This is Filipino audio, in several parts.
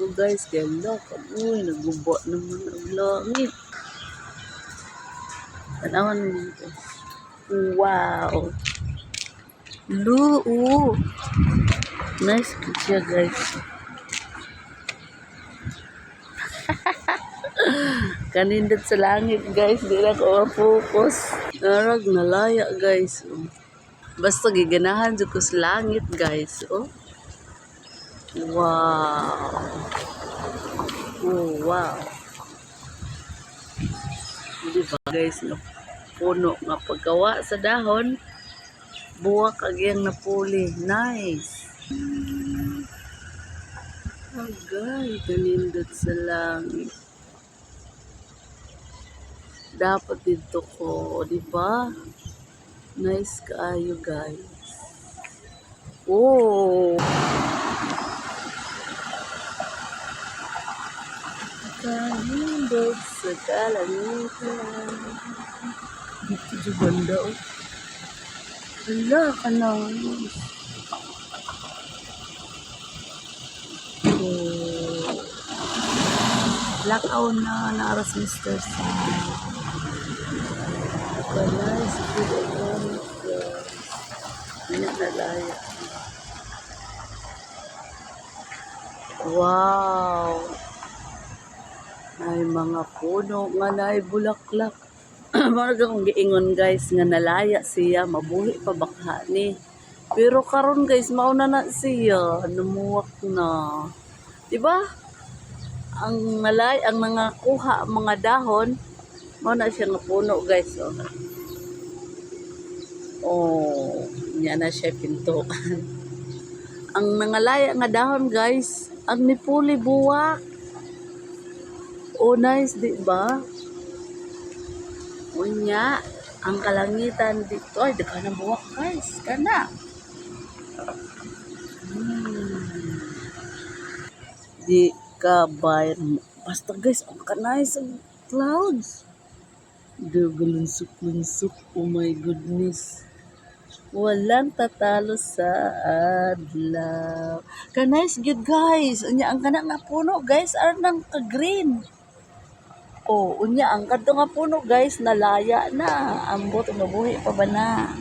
ko guys, kaya lakad. Uy, naguba naman ang langit. Tanawan mo dito. Wow. Loo. Nice siya guys. Kanindot sa langit guys, di na ko focus. Narag nalaya guys. Basta giganahan dyan ko sa langit guys. Oh. Wow. Oh, wow. Diba guys, puno nga paggawa sa dahon, buwak agyang napuli. Nice. Agay, kanindot sa langit. Dapat dito ko, diba? Nice kaayo guys. Oh! Kanindot sa kalangitan. Dito di banda oh. Hala ka lang. Oh. Lakaw na naaras Mr. Sam. Balay sa pinagawin ko. Hindi nalaya. Wow! Ay mga puno nga na bulaklak. Marga kong giingon guys nga nalaya siya, mabuhi pa baka ni. Pero karon guys, mauna na siya, numuwak na. Diba? Ang nalay, ang nangakuha mga dahon, mauna siya nga puno guys. Oh, niya na siya pinto. Ang nangalaya nga dahon guys, ang nipuli buwak. Oh, nice, di ba? Unya, ang kalangitan dito. Ay, di ka na buwak, guys. Ka na. Di ka bayar. Basta, guys, ang kanay sa clouds. Gagalunsok-lunsok. Oh my goodness. Walang tatalo sa adlaw. Kanay good, guys. Unya, ang kana nga puno, guys, are nang ka-green. Oh, unya ang kadto nga puno guys, nalaya na. Ambot mabuhi pa ba na?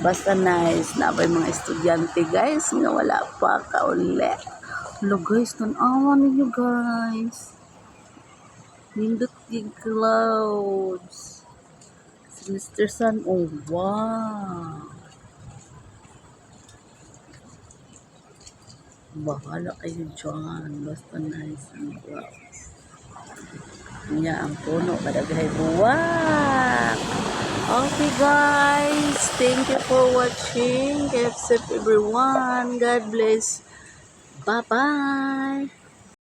Basta nice na ba mga estudyante guys nga wala pa kauli. Hello guys, tanawa ninyo guys. Nindot yung clouds. Si Mr. Sun, oh wow. Bahala kayo dyan. Basta nice ang clouds. Niya ang puno kadaghay buwak. Okay guys, thank you for watching. Keep safe everyone. God bless. Bye bye.